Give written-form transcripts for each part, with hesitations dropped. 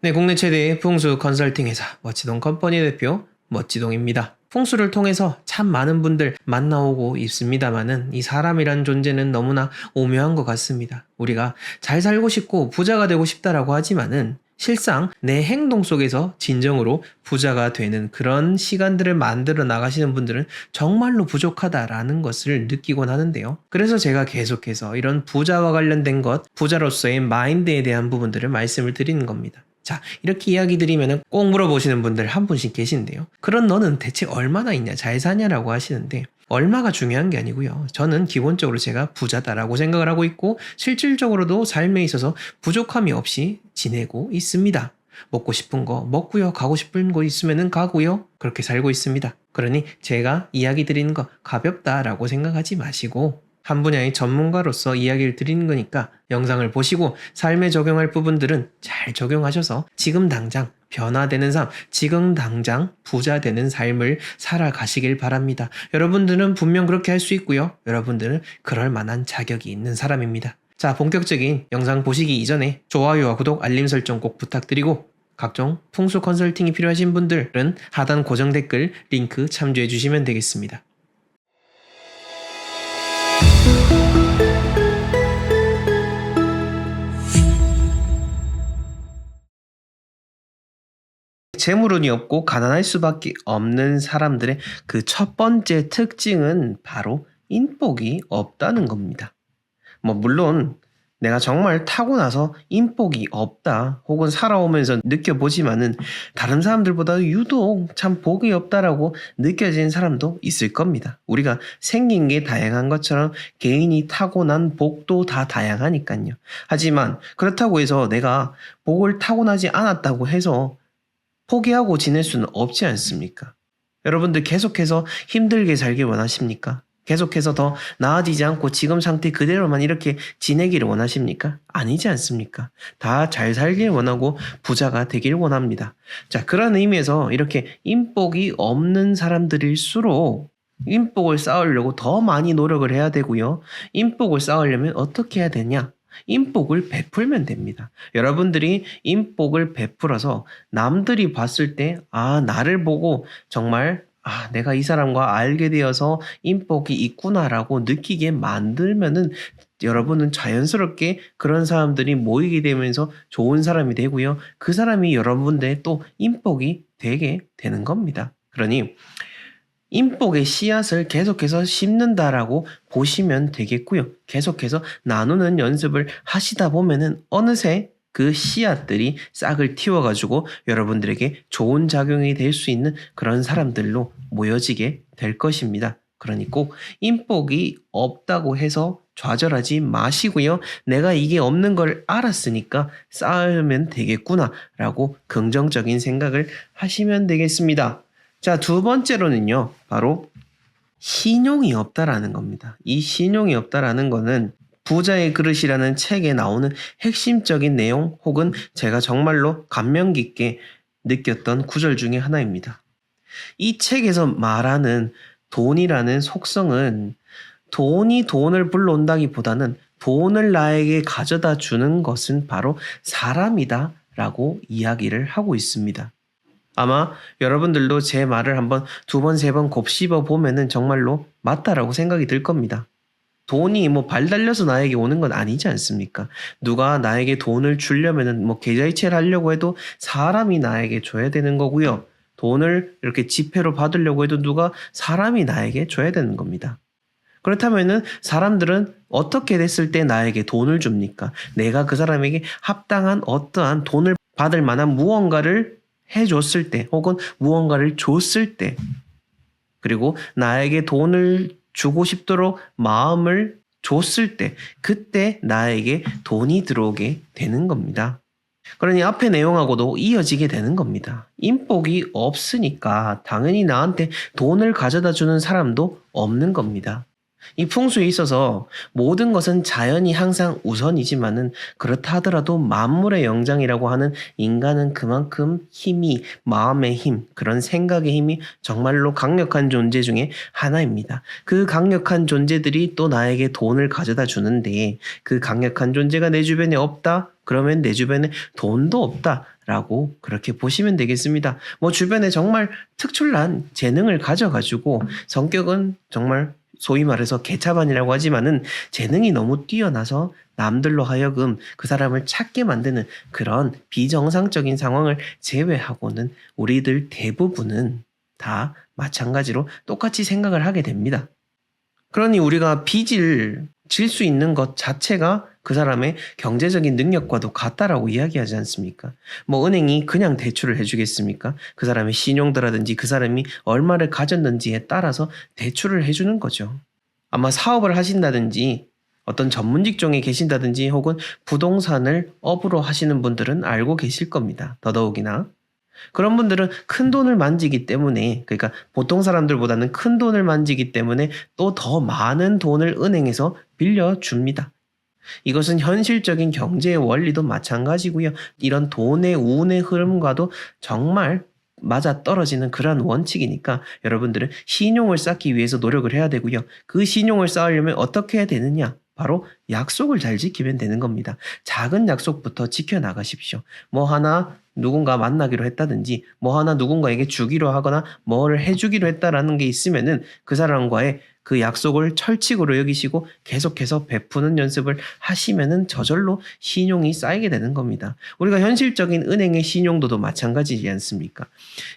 네, 국내 최대의 풍수 컨설팅 회사 멋지동 컴퍼니 대표 멋지동입니다. 풍수를 통해서 참 많은 분들 만나오고 있습니다만은 이 사람이란 존재는 너무나 오묘한 것 같습니다. 우리가 잘 살고 싶고 부자가 되고 싶다라고 하지만은 실상 내 행동 속에서 진정으로 부자가 되는 그런 시간들을 만들어 나가시는 분들은 정말로 부족하다라는 것을 느끼곤 하는데요. 그래서 제가 계속해서 이런 부자와 관련된 것, 부자로서의 마인드에 대한 부분들을 말씀을 드리는 겁니다. 자, 이렇게 이야기 드리면 꼭 물어보시는 분들 한 분씩 계신데요. 그런 너는 대체 얼마나 있냐, 잘 사냐라고 하시는데 얼마가 중요한 게 아니고요. 저는 기본적으로 제가 부자다라고 생각을 하고 있고 실질적으로도 삶에 있어서 부족함이 없이 지내고 있습니다. 먹고 싶은 거 먹고요. 가고 싶은 곳 있으면 가고요. 그렇게 살고 있습니다. 그러니 제가 이야기 드리는 거 가볍다라고 생각하지 마시고 한 분야의 전문가로서 이야기를 드리는 거니까 영상을 보시고 삶에 적용할 부분들은 잘 적용하셔서 지금 당장 변화되는 삶, 지금 당장 부자 되는 삶을 살아가시길 바랍니다. 여러분들은 분명 그렇게 할 수 있고요. 여러분들은 그럴 만한 자격이 있는 사람입니다. 자, 본격적인 영상 보시기 이전에 좋아요와 구독, 알림 설정 꼭 부탁드리고 각종 풍수 컨설팅이 필요하신 분들은 하단 고정 댓글 링크 참조해 주시면 되겠습니다. 재물운이 없고 가난할 수밖에 없는 사람들의 그 첫 번째 특징은 바로 인복이 없다는 겁니다. 물론 내가 정말 타고나서 인복이 없다 혹은 살아오면서 느껴보지만은 다른 사람들보다 유독 참 복이 없다라고 느껴지는 사람도 있을 겁니다. 우리가 생긴 게 다양한 것처럼 개인이 타고난 복도 다 다양하니까요. 하지만 그렇다고 해서 내가 복을 타고나지 않았다고 해서 포기하고 지낼 수는 없지 않습니까? 여러분들 계속해서 힘들게 살길 원하십니까? 계속해서 더 나아지지 않고 지금 상태 그대로만 이렇게 지내기를 원하십니까? 아니지 않습니까? 다 잘 살길 원하고 부자가 되길 원합니다. 자, 그런 의미에서 이렇게 인복이 없는 사람들일수록 인복을 쌓으려고 더 많이 노력을 해야 되고요. 인복을 쌓으려면 어떻게 해야 되냐? 인복을 베풀면 됩니다. 여러분들이 인복을 베풀어서 남들이 봤을 때 나를 보고 정말 내가 이 사람과 알게 되어서 인복이 있구나라고 느끼게 만들면은 여러분은 자연스럽게 그런 사람들이 모이게 되면서 좋은 사람이 되고요. 그 사람이 여러분들의 또 인복이 되게 되는 겁니다. 그러니 인복의 씨앗을 계속해서 심는다라고 보시면 되겠고요. 계속해서 나누는 연습을 하시다 보면은 어느새 그 씨앗들이 싹을 틔워가지고 여러분들에게 좋은 작용이 될 수 있는 그런 사람들로 모여지게 될 것입니다. 그러니 꼭 인복이 없다고 해서 좌절하지 마시고요. 내가 이게 없는 걸 알았으니까 쌓으면 되겠구나라고 긍정적인 생각을 하시면 되겠습니다. 자, 두 번째로는요, 바로 신용이 없다라는 겁니다. 이 신용이 없다라는 거는 부자의 그릇이라는 책에 나오는 핵심적인 내용 혹은 제가 정말로 감명 깊게 느꼈던 구절 중에 하나입니다. 이 책에서 말하는 돈이라는 속성은 돈이 돈을 불러온다기보다는 돈을 나에게 가져다 주는 것은 바로 사람이다 라고 이야기를 하고 있습니다. 아마 여러분들도 제 말을 한번 두 번, 세 번 곱씹어 보면은 정말로 맞다라고 생각이 들 겁니다. 돈이 발 달려서 나에게 오는 건 아니지 않습니까? 누가 나에게 돈을 주려면은 계좌이체를 하려고 해도 사람이 나에게 줘야 되는 거고요. 돈을 이렇게 지폐로 받으려고 해도 사람이 나에게 줘야 되는 겁니다. 그렇다면은 사람들은 어떻게 됐을 때 나에게 돈을 줍니까? 내가 그 사람에게 합당한 어떠한 돈을 받을 만한 무언가를 해줬을 때 혹은 무언가를 줬을 때 그리고 나에게 돈을 주고 싶도록 마음을 줬을 때 그때 나에게 돈이 들어오게 되는 겁니다. 그러니 앞의 내용하고도 이어지게 되는 겁니다. 인복이 없으니까 당연히 나한테 돈을 가져다 주는 사람도 없는 겁니다. 이 풍수에 있어서 모든 것은 자연이 항상 우선이지만은 그렇다 하더라도 만물의 영장이라고 하는 인간은 그만큼 힘이 마음의 힘, 그런 생각의 힘이 정말로 강력한 존재 중에 하나입니다. 그 강력한 존재들이 또 나에게 돈을 가져다 주는데 그 강력한 존재가 내 주변에 없다? 그러면 내 주변에 돈도 없다라고 그렇게 보시면 되겠습니다. 뭐 주변에 정말 특출난 재능을 가져가지고 성격은 정말 소위 말해서 개차반이라고 하지만은 재능이 너무 뛰어나서 남들로 하여금 그 사람을 찾게 만드는 그런 비정상적인 상황을 제외하고는 우리들 대부분은 다 마찬가지로 똑같이 생각을 하게 됩니다. 그러니 우리가 빚을 질 수 있는 것 자체가 그 사람의 경제적인 능력과도 같다라고 이야기하지 않습니까? 뭐 은행이 그냥 대출을 해주겠습니까? 그 사람의 신용도라든지 그 사람이 얼마를 가졌는지에 따라서 대출을 해주는 거죠. 아마 사업을 하신다든지 어떤 전문 직종에 계신다든지 혹은 부동산을 업으로 하시는 분들은 알고 계실 겁니다. 더더욱이나. 그런 분들은 큰 돈을 만지기 때문에, 그러니까 보통 사람들보다는 큰 돈을 만지기 때문에 또 더 많은 돈을 은행에서 빌려줍니다. 이것은 현실적인 경제의 원리도 마찬가지고요. 이런 돈의 운의 흐름과도 정말 맞아떨어지는 그러한 원칙이니까 여러분들은 신용을 쌓기 위해서 노력을 해야 되고요. 그 신용을 쌓으려면 어떻게 해야 되느냐? 바로 약속을 잘 지키면 되는 겁니다. 작은 약속부터 지켜나가십시오. 뭐 하나 누군가 만나기로 했다든지 뭐 하나 누군가에게 주기로 하거나 뭐를 해주기로 했다라는 게 있으면은 그 사람과의 그 약속을 철칙으로 여기시고 계속해서 베푸는 연습을 하시면은 저절로 신용이 쌓이게 되는 겁니다. 우리가 현실적인 은행의 신용도도 마찬가지지 않습니까?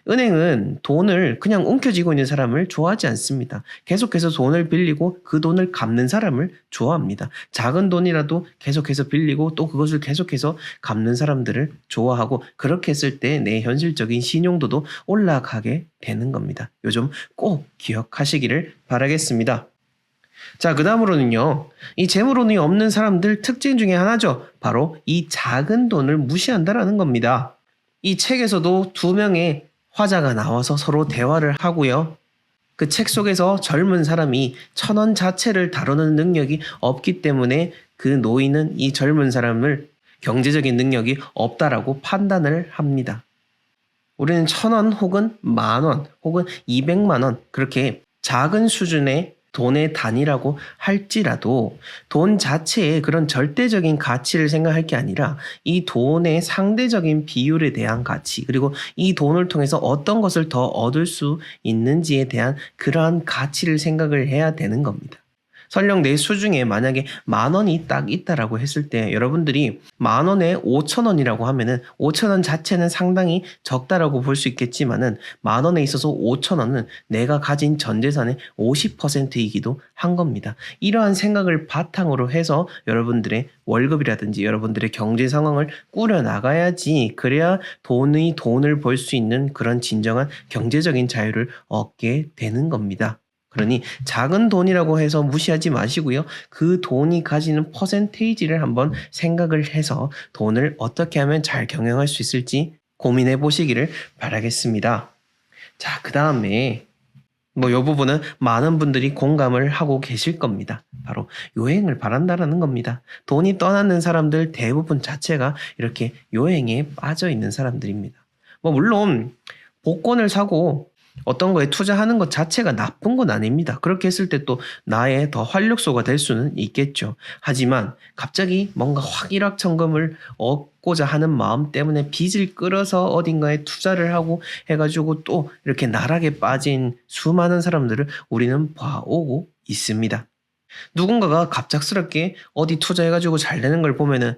은행은 돈을 그냥 움켜쥐고 있는 사람을 좋아하지 않습니다. 계속해서 돈을 빌리고 그 돈을 갚는 사람을 좋아합니다. 작은 돈이라도 계속해서 빌리고 또 그것을 계속해서 갚는 사람들을 좋아하고 그렇게 했을 때 내 현실적인 신용도도 올라가게 되는 겁니다. 요즘 꼭 기억하시기를 바라겠습니다. 자, 그 다음으로는요. 이 재물운이 없는 사람들 특징 중에 하나죠. 바로 이 작은 돈을 무시한다라는 겁니다. 이 책에서도 두 명의 화자가 나와서 서로 대화를 하고요. 그 책 속에서 젊은 사람이 1,000원 자체를 다루는 능력이 없기 때문에 그 노인은 이 젊은 사람을 경제적인 능력이 없다라고 판단을 합니다. 우리는 1,000원 혹은 10,000원 혹은 200만 원 그렇게 작은 수준의 돈의 단위라고 할지라도 돈 자체의 그런 절대적인 가치를 생각할 게 아니라 이 돈의 상대적인 비율에 대한 가치 그리고 이 돈을 통해서 어떤 것을 더 얻을 수 있는지에 대한 그러한 가치를 생각을 해야 되는 겁니다. 설령 내 수중에 만약에 10,000원이 딱 있다라고 했을 때 여러분들이 10,000원에 5,000원이라고 하면은 5,000원 자체는 상당히 적다라고 볼 수 있겠지만은 10,000원에 있어서 5,000원은 내가 가진 전 재산의 50%이기도 한 겁니다. 이러한 생각을 바탕으로 해서 여러분들의 월급이라든지 여러분들의 경제 상황을 꾸려 나가야지 그래야 돈을 벌 수 있는 그런 진정한 경제적인 자유를 얻게 되는 겁니다. 그러니 작은 돈이라고 해서 무시하지 마시고요. 그 돈이 가지는 퍼센테이지를 한번 생각을 해서 돈을 어떻게 하면 잘 경영할 수 있을지 고민해 보시기를 바라겠습니다. 자, 그 다음에 이 부분은 많은 분들이 공감을 하고 계실 겁니다. 바로 여행을 바란다라는 겁니다. 돈이 떠나는 사람들 대부분 자체가 이렇게 여행에 빠져 있는 사람들입니다. 물론 복권을 사고 어떤 거에 투자하는 것 자체가 나쁜 건 아닙니다. 그렇게 했을 때 또 나의 더 활력소가 될 수는 있겠죠. 하지만 갑자기 뭔가 확 일확천금을 얻고자 하는 마음 때문에 빚을 끌어서 어딘가에 투자를 하고 해가지고 또 이렇게 나락에 빠진 수많은 사람들을 우리는 봐오고 있습니다. 누군가가 갑작스럽게 어디 투자해가지고 잘 되는 걸 보면은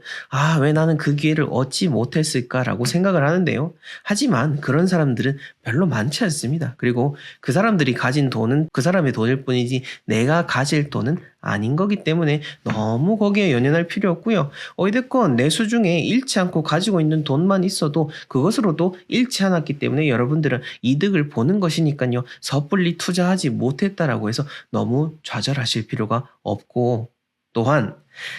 왜 나는 그 기회를 얻지 못했을까라고 생각을 하는데요. 하지만 그런 사람들은 별로 많지 않습니다. 그리고 그 사람들이 가진 돈은 그 사람의 돈일 뿐이지 내가 가질 돈은 아닌 거기 때문에 너무 거기에 연연할 필요 없고요. 어찌됐건 내 수중에 잃지 않고 가지고 있는 돈만 있어도 그것으로도 잃지 않았기 때문에 여러분들은 이득을 보는 것이니까요. 섣불리 투자하지 못했다라고 해서 너무 좌절하실 필요가 없고 또한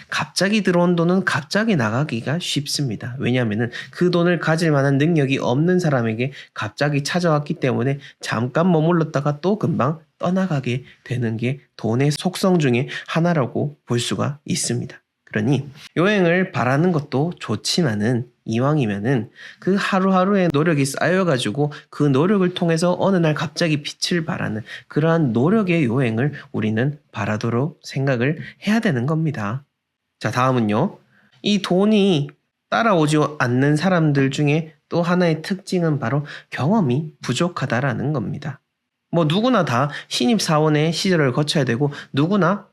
갑자기 들어온 돈은 갑자기 나가기가 쉽습니다. 왜냐하면 그 돈을 가질 만한 능력이 없는 사람에게 갑자기 찾아왔기 때문에 잠깐 머물렀다가 또 금방 떠나가게 되는 게 돈의 속성 중에 하나라고 볼 수가 있습니다. 그러니 여행을 바라는 것도 좋지만은 이왕이면은 그 하루하루의 노력이 쌓여가지고 그 노력을 통해서 어느 날 갑자기 빛을 발하는 그러한 노력의 여행을 우리는 바라도록 생각을 해야 되는 겁니다. 자, 다음은요. 이 돈이 따라오지 않는 사람들 중에 또 하나의 특징은 바로 경험이 부족하다라는 겁니다. 뭐 누구나 다 신입사원의 시절을 거쳐야 되고 누구나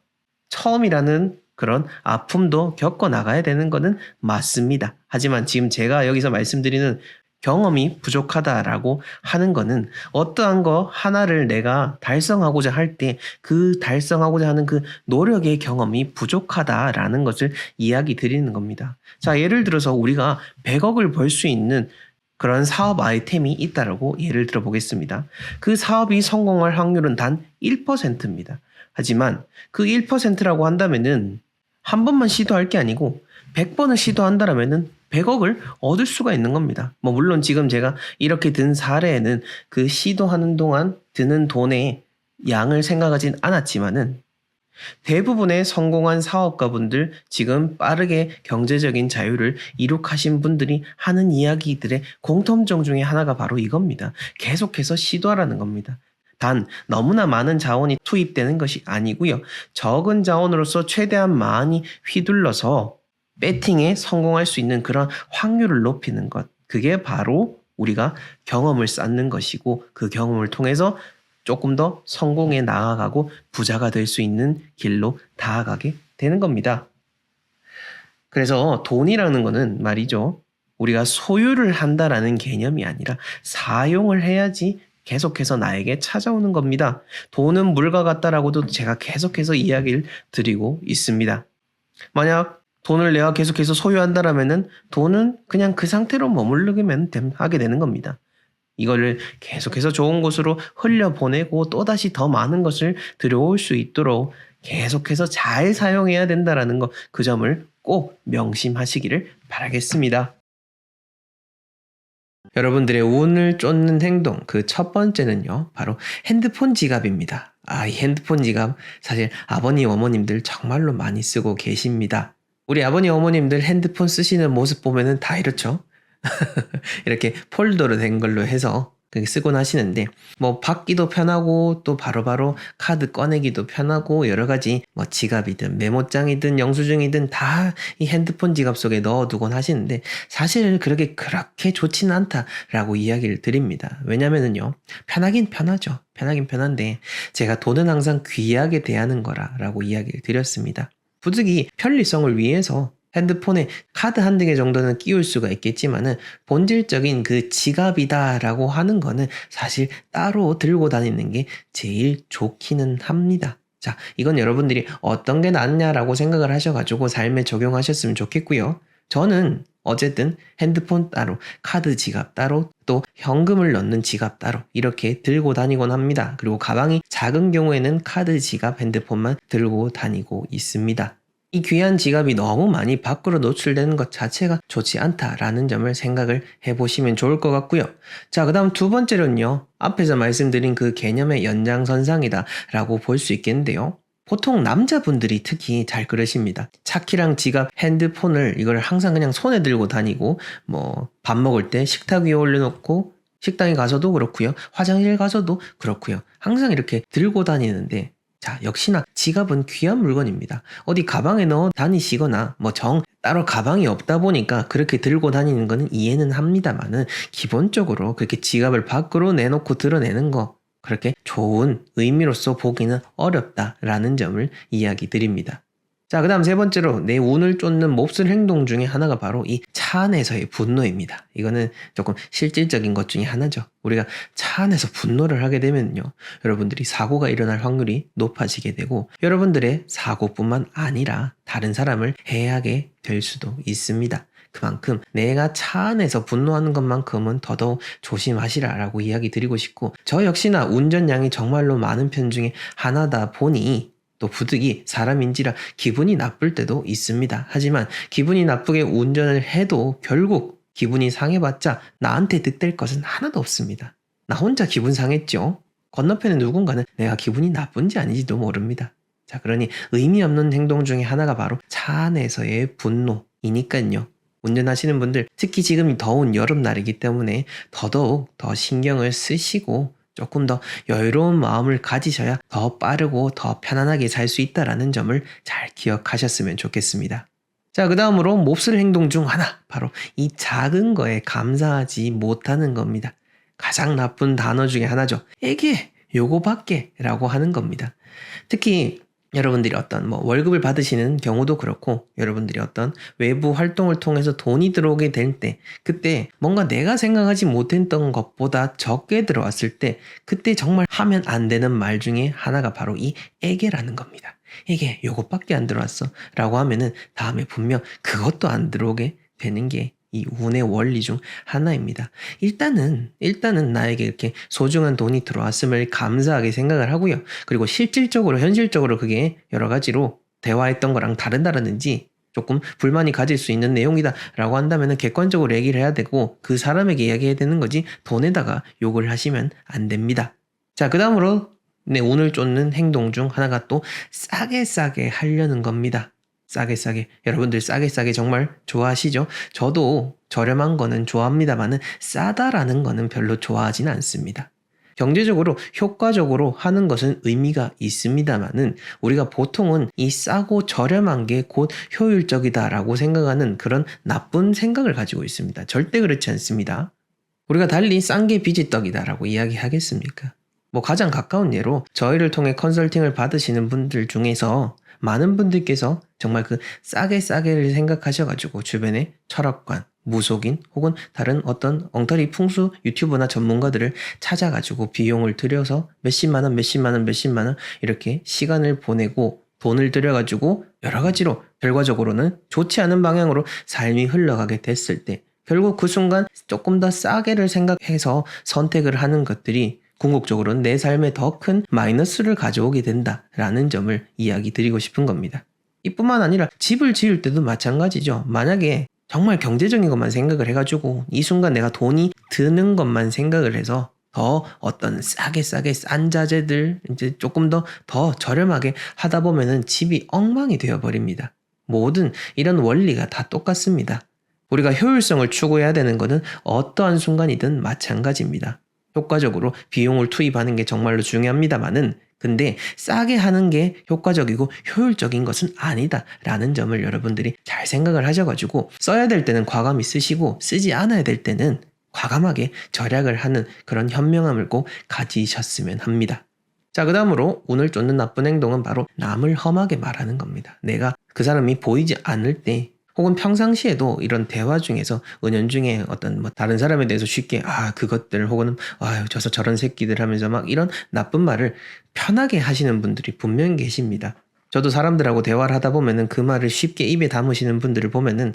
처음이라는 그런 아픔도 겪어 나가야 되는 것은 맞습니다. 하지만 지금 제가 여기서 말씀드리는 경험이 부족하다라고 하는 거는 어떠한 거 하나를 내가 달성하고자 할 때 그 달성하고자 하는 그 노력의 경험이 부족하다라는 것을 이야기 드리는 겁니다. 자, 예를 들어서 우리가 100억을 벌 수 있는 그런 사업 아이템이 있다라고 예를 들어 보겠습니다. 그 사업이 성공할 확률은 단 1%입니다. 하지만 그 1%라고 한다면은 한 번만 시도할 게 아니고 100번을 시도한다라면은 100억을 얻을 수가 있는 겁니다. 뭐 물론 지금 제가 이렇게 든 사례에는 그 시도하는 동안 드는 돈의 양을 생각하진 않았지만은 대부분의 성공한 사업가분들 지금 빠르게 경제적인 자유를 이룩하신 분들이 하는 이야기들의 공통점 중에 하나가 바로 이겁니다. 계속해서 시도하라는 겁니다. 단 너무나 많은 자원이 투입되는 것이 아니고요. 적은 자원으로서 최대한 많이 휘둘러서 배팅에 성공할 수 있는 그런 확률을 높이는 것. 그게 바로 우리가 경험을 쌓는 것이고 그 경험을 통해서 조금 더 성공에 나아가고 부자가 될 수 있는 길로 다가가게 되는 겁니다. 그래서 돈이라는 거는 말이죠. 우리가 소유를 한다라는 개념이 아니라 사용을 해야지 계속해서 나에게 찾아오는 겁니다. 돈은 물과 같다라고도 제가 계속해서 이야기를 드리고 있습니다. 만약 돈을 내가 계속해서 소유한다라면은 돈은 그냥 그 상태로 머무르기만 하게 되는 겁니다. 이거를 계속해서 좋은 곳으로 흘려보내고 또다시 더 많은 것을 들여올 수 있도록 계속해서 잘 사용해야 된다라는 거, 그 점을 꼭 명심하시기를 바라겠습니다. 여러분들의 운을 쫓는 행동, 그 첫 번째는요, 바로 핸드폰 지갑입니다. 이 핸드폰 지갑 사실 아버님, 어머님들 정말로 많이 쓰고 계십니다. 우리 아버님, 어머님들 핸드폰 쓰시는 모습 보면은 다 이렇죠. 이렇게 폴더로 된 걸로 해서 그렇게 쓰곤 하시는데 뭐 받기도 편하고 또 바로바로 카드 꺼내기도 편하고 여러 가지 뭐 지갑이든 메모장이든 영수증이든 다 이 핸드폰 지갑 속에 넣어두곤 하시는데 사실 그렇게 좋지는 않다라고 이야기를 드립니다. 왜냐면은요 편하긴 편하죠. 편하긴 편한데 제가 돈은 항상 귀하게 대하는 거라고 이야기를 드렸습니다. 부득이 편리성을 위해서 핸드폰에 카드 한두 개 정도는 끼울 수가 있겠지만은 본질적인 그 지갑이다라고 하는 거는 사실 따로 들고 다니는 게 제일 좋기는 합니다. 자, 이건 여러분들이 어떤 게 낫냐라고 생각을 하셔가지고 삶에 적용하셨으면 좋겠고요. 저는 어쨌든 핸드폰 따로, 카드 지갑 따로, 또 현금을 넣는 지갑 따로 이렇게 들고 다니곤 합니다. 그리고 가방이 작은 경우에는 카드 지갑, 핸드폰만 들고 다니고 있습니다. 이 귀한 지갑이 너무 많이 밖으로 노출되는 것 자체가 좋지 않다라는 점을 생각을 해보시면 좋을 것 같고요. 자, 그 다음 두 번째로는요. 앞에서 말씀드린 그 개념의 연장선상이다라고 볼 수 있겠는데요. 보통 남자분들이 특히 잘 그러십니다. 차키랑 지갑, 핸드폰을 이걸 항상 그냥 손에 들고 다니고 뭐 밥 먹을 때 식탁 위에 올려놓고 식당에 가서도 그렇고요. 화장실 가서도 그렇고요. 항상 이렇게 들고 다니는데 자, 역시나 지갑은 귀한 물건입니다. 어디 가방에 넣어 다니시거나 따로 가방이 없다 보니까 그렇게 들고 다니는 거는 이해는 합니다만은 기본적으로 그렇게 지갑을 밖으로 내놓고 드러내는 거 그렇게 좋은 의미로서 보기는 어렵다라는 점을 이야기 드립니다. 자, 그 다음 세 번째로 내 운을 쫓는 몹쓸 행동 중에 하나가 바로 이 차 안에서의 분노입니다. 이거는 조금 실질적인 것 중에 하나죠. 우리가 차 안에서 분노를 하게 되면요. 여러분들이 사고가 일어날 확률이 높아지게 되고 여러분들의 사고뿐만 아니라 다른 사람을 해하게 될 수도 있습니다. 그만큼 내가 차 안에서 분노하는 것만큼은 더더욱 조심하시라라고 이야기 드리고 싶고 저 역시나 운전량이 정말로 많은 편 중에 하나다 보니 또 부득이 사람인지라 기분이 나쁠 때도 있습니다. 하지만 기분이 나쁘게 운전을 해도 결국 기분이 상해봤자 나한테 득될 것은 하나도 없습니다. 나 혼자 기분 상했죠. 건너편에 누군가는 내가 기분이 나쁜지 아닌지도 모릅니다. 자, 그러니 의미 없는 행동 중에 하나가 바로 차 안에서의 분노이니까요. 운전하시는 분들 특히 지금 더운 여름날이기 때문에 더더욱 더 신경을 쓰시고 조금 더 여유로운 마음을 가지셔야 더 빠르고 더 편안하게 살 수 있다는 점을 잘 기억하셨으면 좋겠습니다. 자, 그 다음으로 몹쓸 행동 중 하나, 바로 이 작은 거에 감사하지 못하는 겁니다. 가장 나쁜 단어 중에 하나죠. 에게, 요거밖에 라고 하는 겁니다. 특히 여러분들이 어떤 월급을 받으시는 경우도 그렇고, 여러분들이 어떤 외부 활동을 통해서 돈이 들어오게 될 때, 그때 뭔가 내가 생각하지 못했던 것보다 적게 들어왔을 때, 그때 정말 하면 안 되는 말 중에 하나가 바로 이 에게라는 겁니다. 에게, 요것밖에 안 들어왔어 라고 하면은 다음에 분명 그것도 안 들어오게 되는 게 이 운의 원리 중 하나입니다. 일단은 나에게 이렇게 소중한 돈이 들어왔음을 감사하게 생각을 하고요. 그리고 실질적으로, 현실적으로 그게 여러 가지로 대화했던 거랑 다르다든지 조금 불만이 가질 수 있는 내용이다 라고 한다면 객관적으로 얘기를 해야 되고, 그 사람에게 이야기해야 되는 거지 돈에다가 욕을 하시면 안 됩니다. 자, 그 다음으로 운을 쫓는 행동 중 하나가 또 싸게 하려는 겁니다. 싸게. 여러분들 싸게 정말 좋아하시죠? 저도 저렴한 거는 좋아합니다만은 싸다라는 거는 별로 좋아하진 않습니다. 경제적으로 효과적으로 하는 것은 의미가 있습니다만은 우리가 보통은 이 싸고 저렴한 게 곧 효율적이다라고 생각하는 그런 나쁜 생각을 가지고 있습니다. 절대 그렇지 않습니다. 우리가 달리 싼 게 비지떡이다라고 이야기하겠습니까? 가장 가까운 예로 저희를 통해 컨설팅을 받으시는 분들 중에서 많은 분들께서 정말 그 싸게를 생각하셔가지고 주변에 철학관, 무속인 혹은 다른 어떤 엉터리 풍수 유튜버나 전문가들을 찾아가지고 비용을 들여서 몇십만 원 이렇게 시간을 보내고 돈을 들여가지고 여러 가지로 결과적으로는 좋지 않은 방향으로 삶이 흘러가게 됐을 때, 결국 그 순간 조금 더 싸게를 생각해서 선택을 하는 것들이 궁극적으로는 내 삶에 더 큰 마이너스를 가져오게 된다라는 점을 이야기 드리고 싶은 겁니다. 이뿐만 아니라 집을 지을 때도 마찬가지죠. 만약에 정말 경제적인 것만 생각을 해가지고 이 순간 내가 돈이 드는 것만 생각을 해서 더 어떤 싸게 싼 자재들 이제 조금 더 저렴하게 하다 보면은 집이 엉망이 되어버립니다. 모든 이런 원리가 다 똑같습니다. 우리가 효율성을 추구해야 되는 것은 어떠한 순간이든 마찬가지입니다. 효과적으로 비용을 투입하는 게 정말로 중요합니다만은, 근데 싸게 하는 게 효과적이고 효율적인 것은 아니다라는 점을 여러분들이 잘 생각을 하셔가지고 써야 될 때는 과감히 쓰시고 쓰지 않아야 될 때는 과감하게 절약을 하는 그런 현명함을 꼭 가지셨으면 합니다. 자, 그 다음으로 운을 쫓는 나쁜 행동은 바로 남을 험하게 말하는 겁니다. 내가 그 사람이 보이지 않을 때 혹은 평상시에도 이런 대화 중에서 은연중에 어떤 다른 사람에 대해서 쉽게 그것들 혹은 아유 저런 새끼들 하면서 막 이런 나쁜 말을 편하게 하시는 분들이 분명히 계십니다. 저도 사람들하고 대화를 하다 보면은 그 말을 쉽게 입에 담으시는 분들을 보면은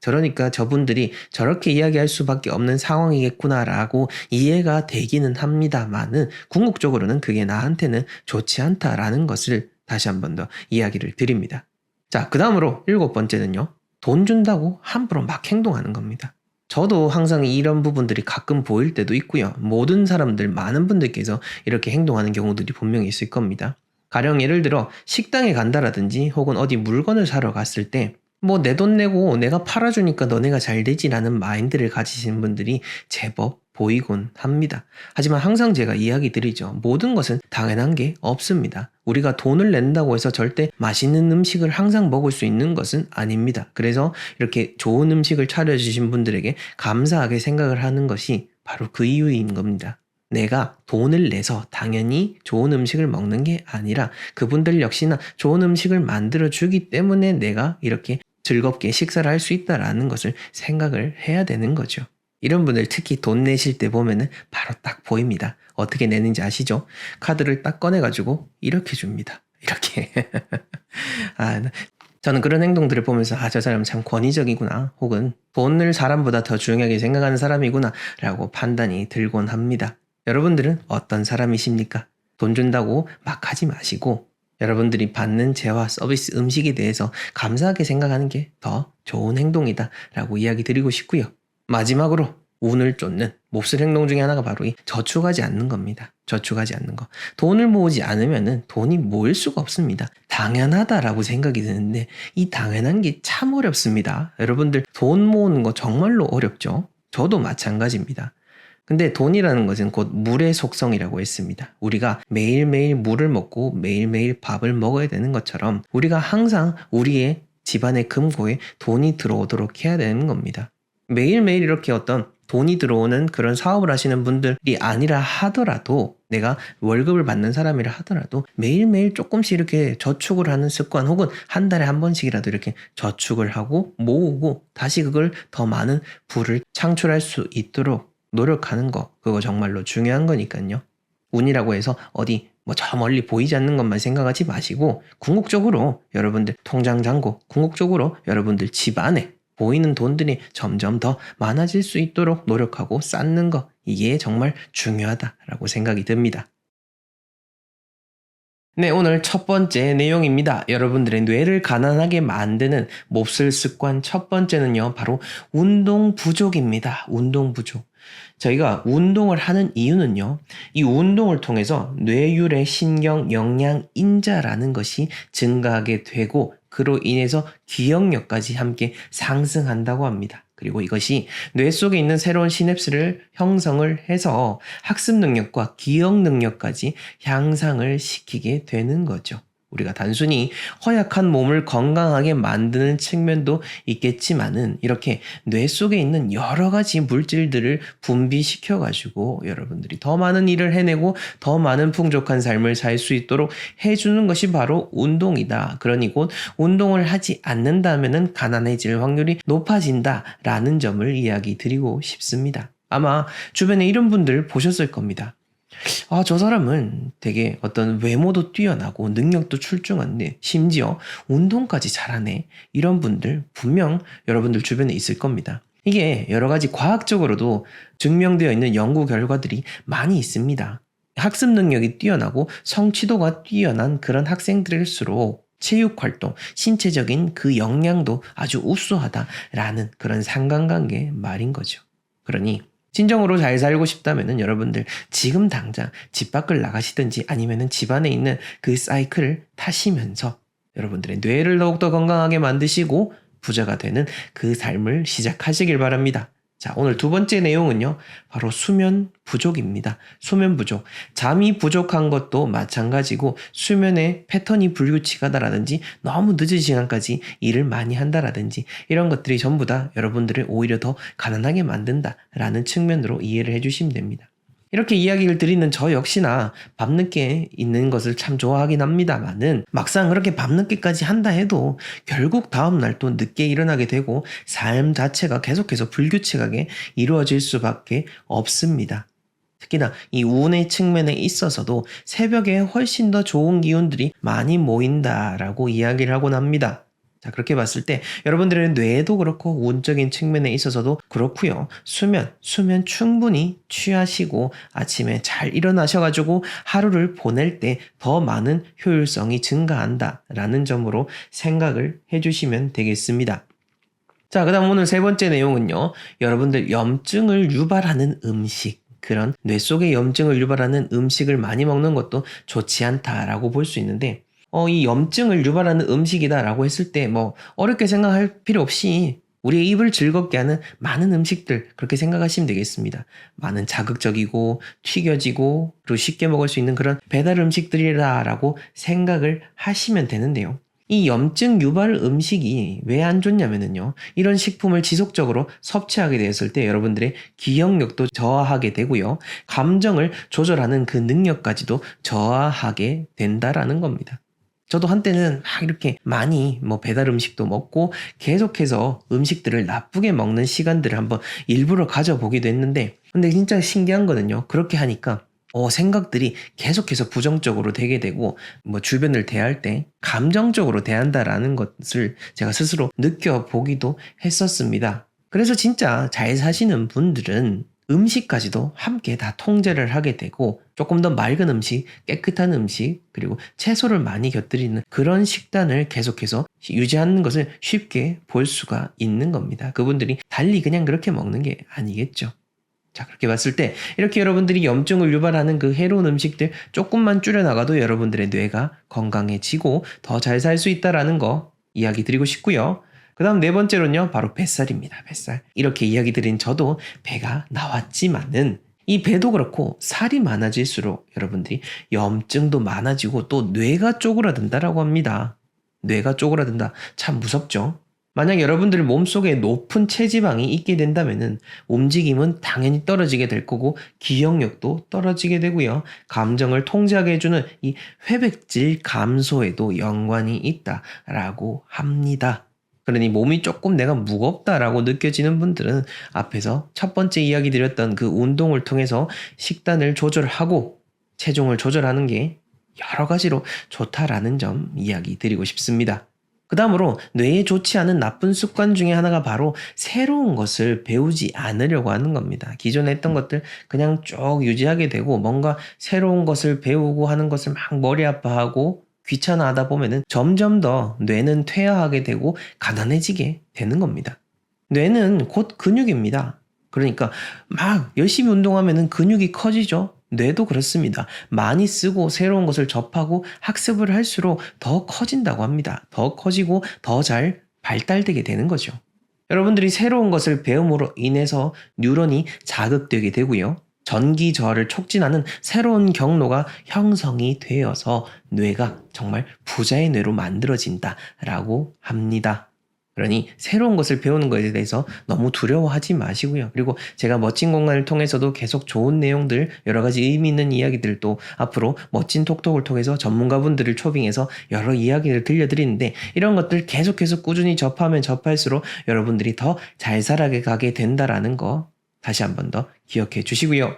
저러니까 저분들이 저렇게 이야기할 수밖에 없는 상황이겠구나라고 이해가 되기는 합니다만은 궁극적으로는 그게 나한테는 좋지 않다라는 것을 다시 한 번 더 이야기를 드립니다. 자, 그 다음으로 7번째는요. 돈 준다고 함부로 막 행동하는 겁니다. 저도 항상 이런 부분들이 가끔 보일 때도 있고요. 모든 사람들, 많은 분들께서 이렇게 행동하는 경우들이 분명히 있을 겁니다. 가령 예를 들어 식당에 간다라든지 혹은 어디 물건을 사러 갔을 때 내 돈 내고 내가 팔아주니까 너네가 잘 되지라는 마인드를 가지시는 분들이 제법 보이곤 합니다. 하지만 항상 제가 이야기 드리죠. 모든 것은 당연한 게 없습니다. 우리가 돈을 낸다고 해서 절대 맛있는 음식을 항상 먹을 수 있는 것은 아닙니다. 그래서 이렇게 좋은 음식을 차려주신 분들에게 감사하게 생각을 하는 것이 바로 그 이유인 겁니다. 내가 돈을 내서 당연히 좋은 음식을 먹는 게 아니라 그분들 역시나 좋은 음식을 만들어주기 때문에 내가 이렇게 즐겁게 식사를 할 수 있다라는 것을 생각을 해야 되는 거죠. 이런 분들 특히 돈 내실 때 보면은 바로 딱 보입니다. 어떻게 내는지 아시죠? 카드를 딱 꺼내가지고 이렇게 줍니다. 이렇게. 저는 그런 행동들을 보면서 저 사람 참 권위적이구나, 혹은 돈을 사람보다 더 중요하게 생각하는 사람이구나 라고 판단이 들곤 합니다. 여러분들은 어떤 사람이십니까? 돈 준다고 막 하지 마시고 여러분들이 받는 재화, 서비스, 음식에 대해서 감사하게 생각하는 게 더 좋은 행동이다 라고 이야기 드리고 싶고요. 마지막으로 운을 쫓는 몹쓸 행동 중에 하나가 바로 이 저축하지 않는 겁니다. 저축하지 않는 거. 돈을 모으지 않으면은 돈이 모일 수가 없습니다. 당연하다라고 생각이 드는데 이 당연한 게 참 어렵습니다. 여러분들 돈 모으는 거 정말로 어렵죠? 저도 마찬가지입니다. 근데 돈이라는 것은 곧 물의 속성이라고 했습니다. 우리가 매일매일 물을 먹고 매일매일 밥을 먹어야 되는 것처럼 우리가 항상 우리의 집안의 금고에 돈이 들어오도록 해야 되는 겁니다. 매일매일 이렇게 어떤 돈이 들어오는 그런 사업을 하시는 분들이 아니라 하더라도, 내가 월급을 받는 사람이라 하더라도 매일매일 조금씩 이렇게 저축을 하는 습관, 혹은 한 달에 한 번씩이라도 이렇게 저축을 하고 모으고 다시 그걸 더 많은 부를 창출할 수 있도록 노력하는 거, 그거 정말로 중요한 거니까요. 운이라고 해서 어디 뭐 저 멀리 보이지 않는 것만 생각하지 마시고, 궁극적으로 여러분들 통장 잔고, 궁극적으로 여러분들 집 안에 보이는 돈들이 점점 더 많아질 수 있도록 노력하고 쌓는 거, 이게 정말 중요하다라고 생각이 듭니다. 네, 오늘 첫 번째 내용입니다. 여러분들의 뇌를 가난하게 만드는 몹쓸 습관 첫 번째는요, 바로 운동 부족입니다. 운동 부족. 저희가 운동을 하는 이유는요, 이 운동을 통해서 뇌율의 신경 영양 인자라는 것이 증가하게 되고, 그로 인해서 기억력까지 함께 상승한다고 합니다. 그리고 이것이 뇌 속에 있는 새로운 시냅스를 형성을 해서 학습 능력과 기억 능력까지 향상을 시키게 되는 거죠. 우리가 단순히 허약한 몸을 건강하게 만드는 측면도 있겠지만은, 이렇게 뇌 속에 있는 여러 가지 물질들을 분비시켜가지고 여러분들이 더 많은 일을 해내고 더 많은 풍족한 삶을 살 수 있도록 해주는 것이 바로 운동이다. 그러니 곧 운동을 하지 않는다면은 가난해질 확률이 높아진다라는 점을 이야기 드리고 싶습니다. 아마 주변에 이런 분들 보셨을 겁니다. 저 사람은 되게 어떤 외모도 뛰어나고 능력도 출중한데 심지어 운동까지 잘하네. 이런 분들 분명 여러분들 주변에 있을 겁니다. 이게 여러 가지 과학적으로도 증명되어 있는 연구 결과들이 많이 있습니다. 학습 능력이 뛰어나고 성취도가 뛰어난 그런 학생들일수록 체육활동, 신체적인 그 역량도 아주 우수하다라는 그런 상관관계 말인 거죠. 그러니 진정으로 잘 살고 싶다면은 여러분들 지금 당장 집 밖을 나가시든지 아니면은 집 안에 있는 그 사이클을 타시면서 여러분들의 뇌를 더욱더 건강하게 만드시고 부자가 되는 그 삶을 시작하시길 바랍니다. 자, 오늘 두 번째 내용은요, 바로 수면 부족입니다. 수면 부족. 잠이 부족한 것도 마찬가지고, 수면의 패턴이 불규칙하다라든지 너무 늦은 시간까지 일을 많이 한다라든지 이런 것들이 전부 다 여러분들을 오히려 더 가난하게 만든다라는 측면으로 이해를 해주시면 됩니다. 이렇게 이야기를 드리는 저 역시나 밤늦게 있는 것을 참 좋아하긴 합니다만은, 막상 그렇게 밤늦게까지 한다 해도 결국 다음날 또 늦게 일어나게 되고 삶 자체가 계속해서 불규칙하게 이루어질 수밖에 없습니다. 특히나 이 운의 측면에 있어서도 새벽에 훨씬 더 좋은 기운들이 많이 모인다라고 이야기를 하곤 합니다. 자, 그렇게 봤을 때 여러분들의 뇌도 그렇고 운적인 측면에 있어서도 그렇고요. 수면 충분히 취하시고 아침에 잘 일어나셔가지고 하루를 보낼 때 더 많은 효율성이 증가한다라는 점으로 생각을 해주시면 되겠습니다. 자, 그 다음 오늘 세 번째 내용은요, 여러분들 염증을 유발하는 음식, 그런 뇌 속의 염증을 유발하는 음식을 많이 먹는 것도 좋지 않다라고 볼 수 있는데, 이 염증을 유발하는 음식이다라고 했을 때 어렵게 생각할 필요 없이 우리의 입을 즐겁게 하는 많은 음식들, 그렇게 생각하시면 되겠습니다. 많은 자극적이고 튀겨지고 그리고 쉽게 먹을 수 있는 그런 배달 음식들이라고 생각을 하시면 되는데요. 이 염증 유발 음식이 왜 안 좋냐면요, 이런 식품을 지속적으로 섭취하게 되었을 때 여러분들의 기억력도 저하하게 되고요, 감정을 조절하는 그 능력까지도 저하하게 된다라는 겁니다. 저도 한때는 막 이렇게 많이 배달 음식도 먹고 계속해서 음식들을 나쁘게 먹는 시간들을 한번 일부러 가져보기도 했는데, 근데 진짜 신기한 거는요, 그렇게 하니까 생각들이 계속해서 부정적으로 되게 되고, 주변을 대할 때 감정적으로 대한다라는 것을 제가 스스로 느껴보기도 했었습니다. 그래서 진짜 잘 사시는 분들은 음식까지도 함께 다 통제를 하게 되고, 조금 더 맑은 음식, 깨끗한 음식, 그리고 채소를 많이 곁들이는 그런 식단을 계속해서 유지하는 것을 쉽게 볼 수가 있는 겁니다. 그분들이 달리 그냥 그렇게 먹는 게 아니겠죠. 자, 그렇게 봤을 때 이렇게 여러분들이 염증을 유발하는 그 해로운 음식들 조금만 줄여나가도 여러분들의 뇌가 건강해지고 더 잘 살 수 있다라는 거 이야기 드리고 싶고요. 그 다음 네 번째로는요, 바로 뱃살입니다. 뱃살. 이렇게 이야기 드린 저도 배가 나왔지만은 이 배도 그렇고 살이 많아질수록 여러분들이 염증도 많아지고 또 뇌가 쪼그라든다라고 합니다. 뇌가 쪼그라든다. 참 무섭죠? 만약 여러분들 몸속에 높은 체지방이 있게 된다면은 움직임은 당연히 떨어지게 될 거고 기억력도 떨어지게 되고요. 감정을 통제하게 해주는 이 회백질 감소에도 연관이 있다라고 합니다. 그러니 몸이 조금 내가 무겁다라고 느껴지는 분들은 앞에서 첫 번째 이야기 드렸던 그 운동을 통해서 식단을 조절하고 체중을 조절하는 게 여러 가지로 좋다라는 점 이야기 드리고 싶습니다. 그 다음으로 뇌에 좋지 않은 나쁜 습관 중에 하나가 바로 새로운 것을 배우지 않으려고 하는 겁니다. 기존에 했던 것들 그냥 쭉 유지하게 되고 뭔가 새로운 것을 배우고 하는 것을 막 머리 아파하고 귀찮아하다 보면은 점점 더 뇌는 퇴화하게 되고 가난해지게 되는 겁니다. 뇌는 곧 근육입니다. 그러니까 막 열심히 운동하면은 근육이 커지죠. 뇌도 그렇습니다. 많이 쓰고 새로운 것을 접하고 학습을 할수록 더 커진다고 합니다. 더 커지고 더 잘 발달되게 되는 거죠. 여러분들이 새로운 것을 배움으로 인해서 뉴런이 자극되게 되고요. 전기저하를 촉진하는 새로운 경로가 형성이 되어서 뇌가 정말 부자의 뇌로 만들어진다라고 합니다. 그러니 새로운 것을 배우는 것에 대해서 너무 두려워하지 마시고요. 그리고 제가 멋진 공간을 통해서도 계속 좋은 내용들, 여러 가지 의미 있는 이야기들도 앞으로 멋진 톡톡을 통해서 전문가분들을 초빙해서 여러 이야기를 들려드리는데 이런 것들 계속해서 꾸준히 접하면 접할수록 여러분들이 더 잘 살아가게 된다라는 거 다시 한 번 더 기억해 주시고요.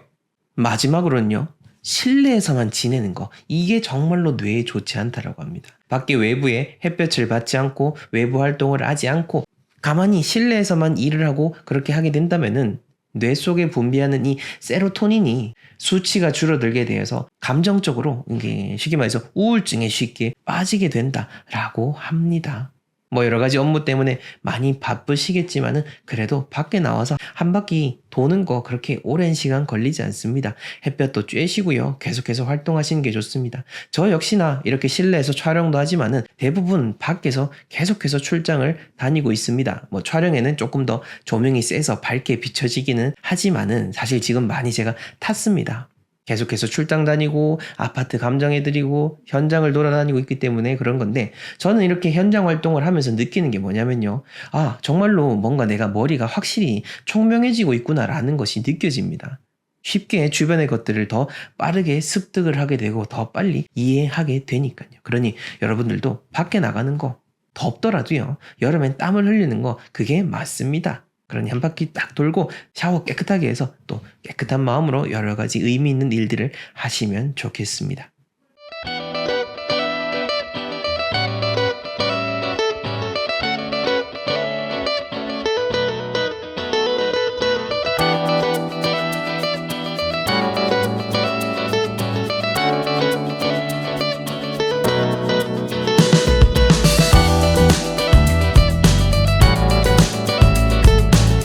마지막으로는요. 실내에서만 지내는 거 이게 정말로 뇌에 좋지 않다라고 합니다. 밖에 외부에 햇볕을 받지 않고 외부 활동을 하지 않고 가만히 실내에서만 일을 하고 그렇게 하게 된다면은 뇌 속에 분비하는 이 세로토닌이 수치가 줄어들게 되어서 감정적으로 이게 쉽게 말해서 우울증에 쉽게 빠지게 된다라고 합니다. 뭐 여러 가지 업무 때문에 많이 바쁘시겠지만은 그래도 밖에 나와서 한 바퀴 도는 거 그렇게 오랜 시간 걸리지 않습니다. 햇볕도 쬐시고요. 계속해서 활동하시는 게 좋습니다. 저 역시나 이렇게 실내에서 촬영도 하지만은 대부분 밖에서 계속해서 출장을 다니고 있습니다. 뭐 촬영에는 조금 더 조명이 세서 밝게 비춰지기는 하지만은 사실 지금 많이 제가 탔습니다. 계속해서 출장 다니고 아파트 감정해드리고 현장을 돌아다니고 있기 때문에 그런 건데 저는 이렇게 현장 활동을 하면서 느끼는 게 뭐냐면요. 아 정말로 뭔가 내가 머리가 확실히 총명해지고 있구나라는 것이 느껴집니다. 쉽게 주변의 것들을 더 빠르게 습득을 하게 되고 더 빨리 이해하게 되니까요. 그러니 여러분들도 밖에 나가는 거 덥더라도요. 여름엔 땀을 흘리는 거 그게 맞습니다. 그러니 한 바퀴 딱 돌고 샤워 깨끗하게 해서 또 깨끗한 마음으로 여러 가지 의미 있는 일들을 하시면 좋겠습니다.